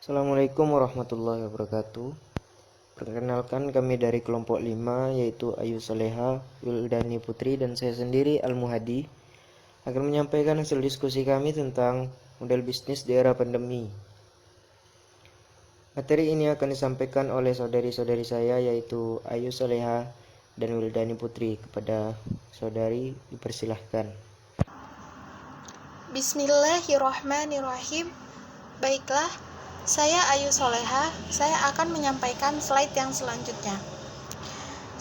Assalamualaikum warahmatullahi wabarakatuh. Perkenalkan kami dari kelompok 5 yaitu Ayu Soleha, Wildani Putri dan saya sendiri Al-Muhadi akan menyampaikan hasil diskusi kami tentang model bisnis di era pandemi. Materi ini akan disampaikan oleh saudari-saudari saya yaitu Ayu Soleha dan Wildani Putri. Kepada saudari dipersilahkan. Bismillahirrahmanirrahim. Baiklah, saya Ayu Soleha. Saya akan menyampaikan slide yang selanjutnya.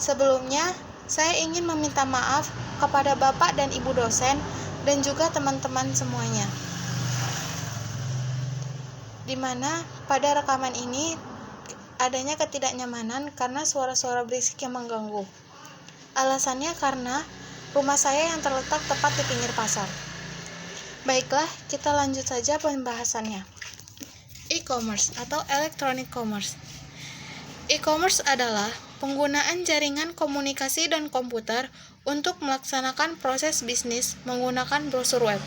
Sebelumnya, saya ingin meminta maaf kepada Bapak dan Ibu dosen dan juga teman-teman semuanya. Di mana pada rekaman ini adanya ketidaknyamanan karena suara-suara berisik yang mengganggu. Alasannya karena rumah saya yang terletak tepat di pinggir pasar. Baiklah, kita lanjut saja pembahasannya. E-commerce atau electronic commerce. E-commerce adalah penggunaan jaringan komunikasi dan komputer untuk melaksanakan proses bisnis menggunakan brosur web.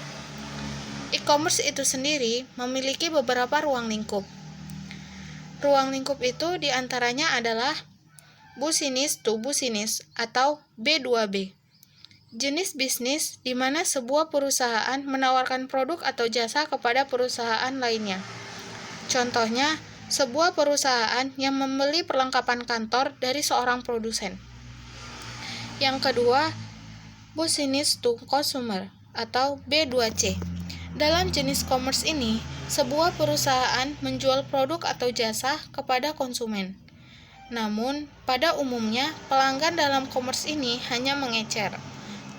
E-commerce itu sendiri memiliki beberapa ruang lingkup. Ruang lingkup itu diantaranya adalah business to business atau B2B. Jenis bisnis di mana sebuah perusahaan menawarkan produk atau jasa kepada perusahaan lainnya. Contohnya, sebuah perusahaan yang membeli perlengkapan kantor dari seorang produsen. Yang kedua, business to consumer atau B2C. Dalam jenis commerce ini, sebuah perusahaan menjual produk atau jasa kepada konsumen. Namun, pada umumnya, pelanggan dalam commerce ini hanya mengecer.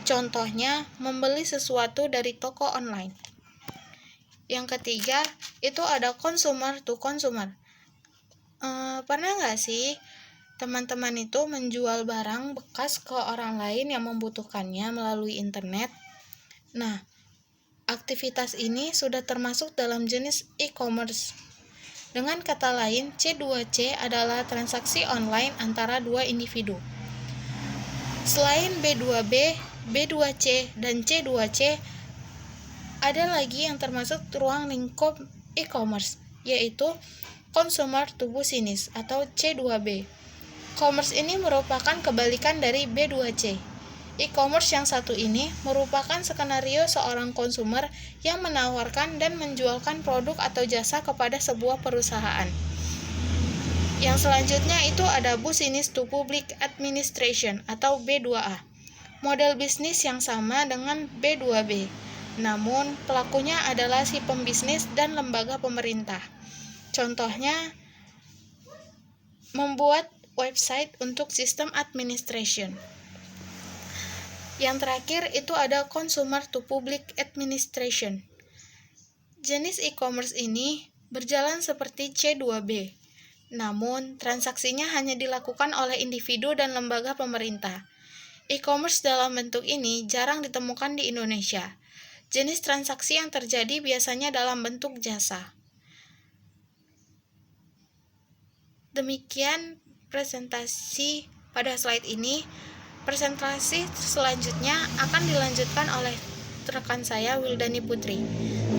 Contohnya, membeli sesuatu dari toko online. Yang ketiga, itu ada consumer to consumer. Pernah nggak sih teman-teman itu menjual barang bekas ke orang lain yang membutuhkannya melalui internet? Nah, aktivitas ini sudah termasuk dalam jenis e-commerce. Dengan kata lain, C2C adalah transaksi online antara dua individu. Selain B2B, B2C, dan C2C, ada lagi yang termasuk ruang lingkup e-commerce, yaitu consumer to business atau C2B. Commerce ini merupakan kebalikan dari B2C. E-commerce yang satu ini merupakan skenario seorang konsumer yang menawarkan dan menjualkan produk atau jasa kepada sebuah perusahaan. Yang selanjutnya itu ada business to public administration atau B2A. Model bisnis yang sama dengan B2B. Namun, pelakunya adalah si pembisnis dan lembaga pemerintah. Contohnya, membuat website untuk sistem administration. Yang terakhir itu ada consumer to public administration. Jenis e-commerce ini berjalan seperti C2B. Namun, transaksinya hanya dilakukan oleh individu dan lembaga pemerintah. E-commerce dalam bentuk ini jarang ditemukan di Indonesia. Jenis transaksi yang terjadi biasanya dalam bentuk jasa. Demikian presentasi pada slide ini. Presentasi selanjutnya akan dilanjutkan oleh rekan saya Wildani Putri.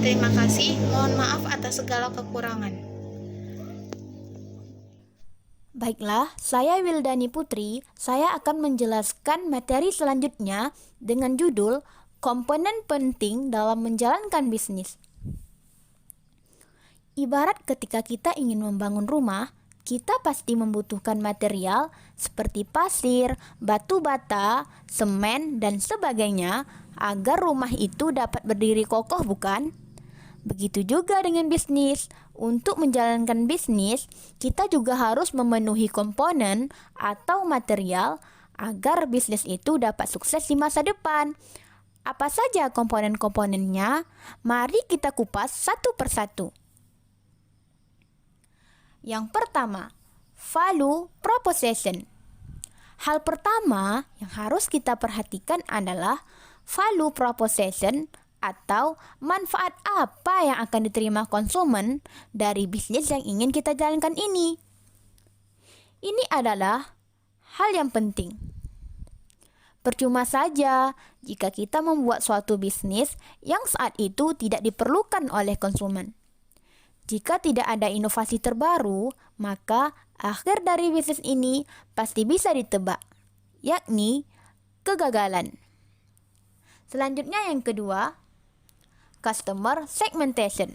Terima kasih, mohon maaf atas segala kekurangan. Baiklah, saya Wildani Putri. Saya akan menjelaskan materi selanjutnya dengan judul komponen penting dalam menjalankan bisnis. Ibarat ketika kita ingin membangun rumah, kita pasti membutuhkan material seperti pasir, batu bata, semen, dan sebagainya agar rumah itu dapat berdiri kokoh, bukan? Begitu juga dengan bisnis. Untuk menjalankan bisnis, kita juga harus memenuhi komponen atau material agar bisnis itu dapat sukses di masa depan. Apa saja komponen-komponennya? Mari kita kupas satu persatu. Yang pertama, value proposition. Hal pertama yang harus kita perhatikan adalah value proposition atau manfaat apa yang akan diterima konsumen dari bisnis yang ingin kita jalankan ini. Ini adalah hal yang penting. Percuma saja jika kita membuat suatu bisnis yang saat itu tidak diperlukan oleh konsumen. Jika tidak ada inovasi terbaru, maka akhir dari bisnis ini pasti bisa ditebak, yakni kegagalan. Selanjutnya yang kedua, customer segmentation.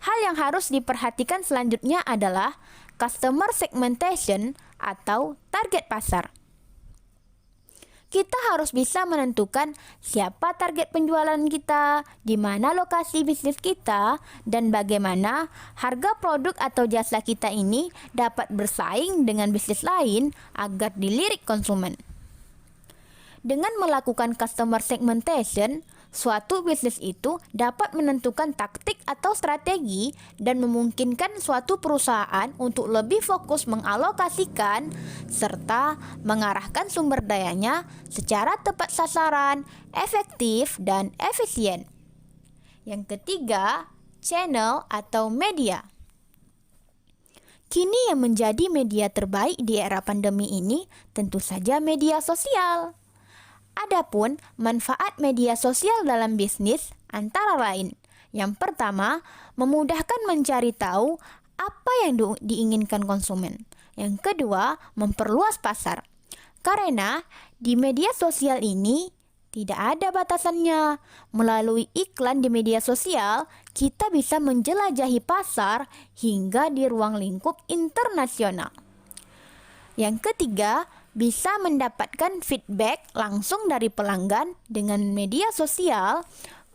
Hal yang harus diperhatikan selanjutnya adalah customer segmentation atau target pasar. Kita harus bisa menentukan siapa target penjualan kita, di mana lokasi bisnis kita, dan bagaimana harga produk atau jasa kita ini dapat bersaing dengan bisnis lain agar dilirik konsumen. Dengan melakukan customer segmentation, suatu bisnis itu dapat menentukan taktik atau strategi dan memungkinkan suatu perusahaan untuk lebih fokus mengalokasikan serta mengarahkan sumber dayanya secara tepat sasaran, efektif, dan efisien. Yang ketiga, channel atau media. Kini yang menjadi media terbaik di era pandemi ini tentu saja media sosial. Adapun manfaat media sosial dalam bisnis antara lain. Yang pertama, memudahkan mencari tahu apa yang diinginkan konsumen. Yang kedua, memperluas pasar. Karena di media sosial ini tidak ada batasannya. Melalui iklan di media sosial, kita bisa menjelajahi pasar hingga di ruang lingkup internasional. Yang ketiga, bisa mendapatkan feedback langsung dari pelanggan. Dengan media sosial,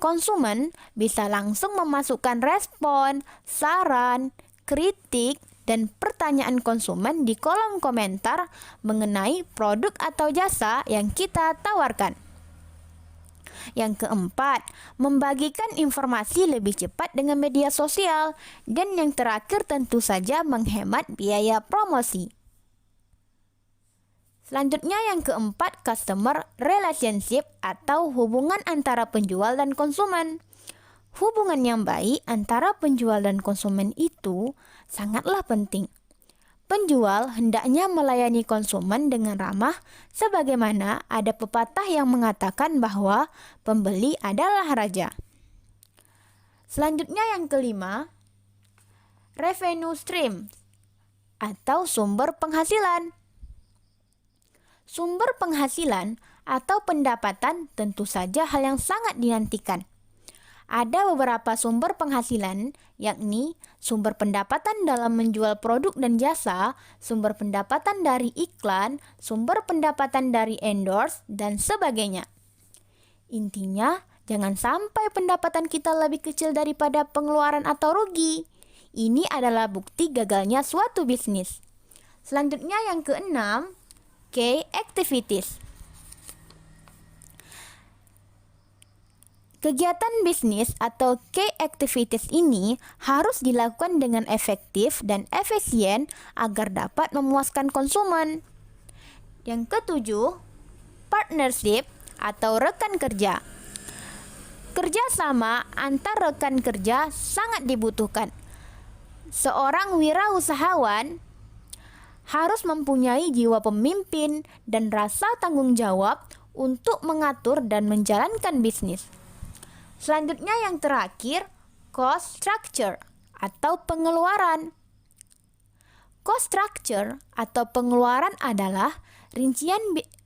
konsumen bisa langsung memasukkan respon, saran, kritik, dan pertanyaan konsumen di kolom komentar mengenai produk atau jasa yang kita tawarkan. Yang keempat, membagikan informasi lebih cepat dengan media sosial. Dan yang terakhir tentu saja menghemat biaya promosi. Selanjutnya yang keempat, customer relationship atau hubungan antara penjual dan konsumen. Hubungan yang baik antara penjual dan konsumen itu sangatlah penting. Penjual hendaknya melayani konsumen dengan ramah, sebagaimana ada pepatah yang mengatakan bahwa pembeli adalah raja. Selanjutnya yang kelima, revenue stream atau sumber penghasilan. Sumber penghasilan atau pendapatan tentu saja hal yang sangat dinantikan. Ada beberapa sumber penghasilan, yakni sumber pendapatan dalam menjual produk dan jasa, sumber pendapatan dari iklan, sumber pendapatan dari endorse, dan sebagainya. Intinya, jangan sampai pendapatan kita lebih kecil daripada pengeluaran atau rugi. Ini adalah bukti gagalnya suatu bisnis. Selanjutnya yang keenam, key activities. Kegiatan bisnis atau key activities ini harus dilakukan dengan efektif dan efisien agar dapat memuaskan konsumen. Yang ketujuh, partnership atau rekan kerja. Kerjasama antar rekan kerja sangat dibutuhkan. Seorang wirausahawan harus mempunyai jiwa pemimpin dan rasa tanggung jawab untuk mengatur dan menjalankan bisnis. Selanjutnya yang terakhir, cost structure atau pengeluaran. Cost structure atau pengeluaran adalah rincian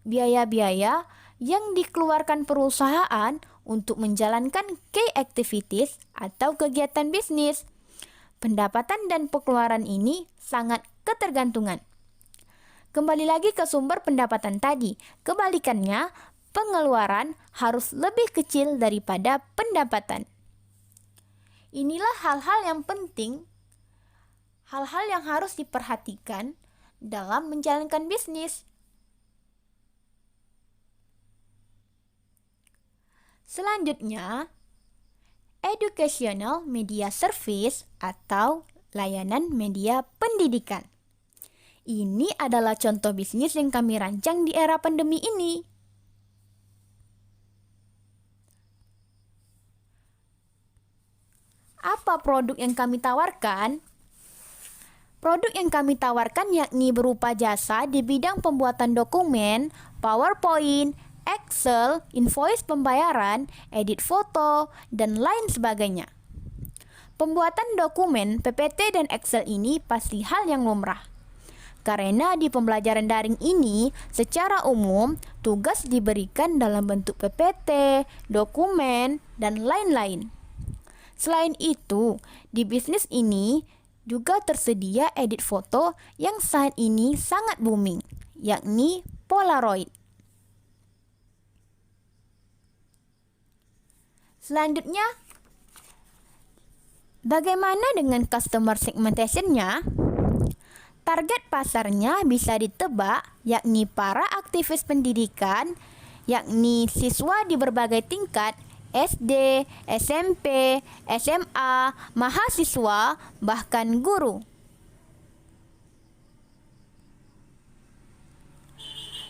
biaya-biaya yang dikeluarkan perusahaan untuk menjalankan key activities atau kegiatan bisnis. Pendapatan dan pengeluaran ini sangat ketergantungan. Kembali lagi ke sumber pendapatan tadi. Kebalikannya, pengeluaran harus lebih kecil daripada pendapatan. Inilah hal-hal yang penting, hal-hal yang harus diperhatikan dalam menjalankan bisnis. Selanjutnya, educational media service atau layanan media pendidikan. Ini adalah contoh bisnis yang kami rancang di era pandemi ini. Apa produk yang kami tawarkan? Produk yang kami tawarkan yakni berupa jasa di bidang pembuatan dokumen, PowerPoint, Excel, invoice pembayaran, edit foto, dan lain sebagainya. Pembuatan dokumen PPT dan Excel ini pasti hal yang lumrah. Karena di pembelajaran daring ini, secara umum, tugas diberikan dalam bentuk PPT, dokumen, dan lain-lain. Selain itu, di bisnis ini juga tersedia edit foto yang saat ini sangat booming, yakni Polaroid. Selanjutnya, bagaimana dengan customer segmentation-nya? Target pasarnya bisa ditebak, yakni para aktivis pendidikan, yakni siswa di berbagai tingkat, SD, SMP, SMA, mahasiswa, bahkan guru.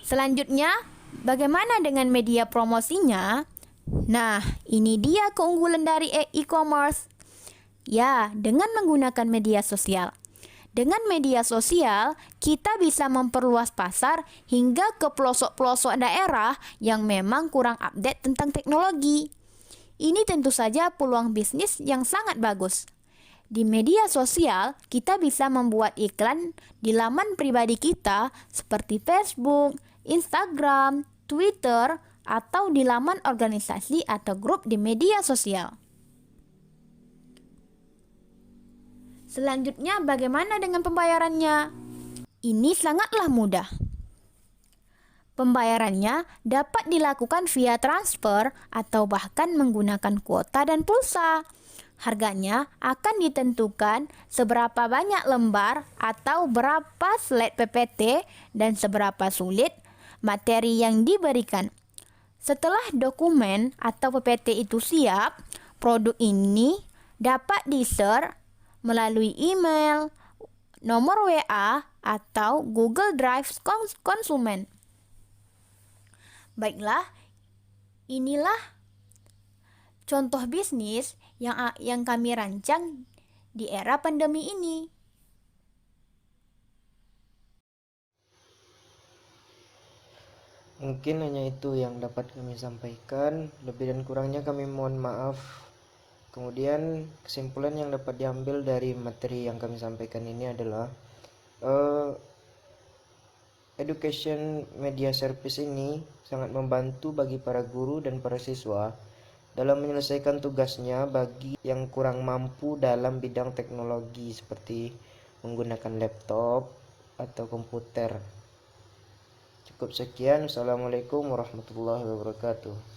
Selanjutnya, bagaimana dengan media promosinya? Nah, ini dia keunggulan dari e-commerce. Ya, dengan menggunakan media sosial. Dengan media sosial, kita bisa memperluas pasar hingga ke pelosok-pelosok daerah yang memang kurang update tentang teknologi. Ini tentu saja peluang bisnis yang sangat bagus. Di media sosial, kita bisa membuat iklan di laman pribadi kita seperti Facebook, Instagram, Twitter, atau di laman organisasi atau grup di media sosial. Selanjutnya, bagaimana dengan pembayarannya? Ini sangatlah mudah. Pembayarannya dapat dilakukan via transfer atau bahkan menggunakan kuota dan pulsa. Harganya akan ditentukan seberapa banyak lembar atau berapa slide PPT dan seberapa sulit materi yang diberikan. Setelah dokumen atau PPT itu siap, produk ini dapat di-share melalui email, nomor WA, atau Google Drive konsumen. Baiklah, inilah contoh bisnis yang kami rancang di era pandemi ini. Mungkin hanya itu yang dapat kami sampaikan. Lebih dan kurangnya kami mohon maaf. Kemudian kesimpulan yang dapat diambil dari materi yang kami sampaikan ini adalah education media service ini sangat membantu bagi para guru dan para siswa dalam menyelesaikan tugasnya bagi yang kurang mampu dalam bidang teknologi seperti menggunakan laptop atau komputer. Cukup sekian. Assalamualaikum warahmatullahi wabarakatuh.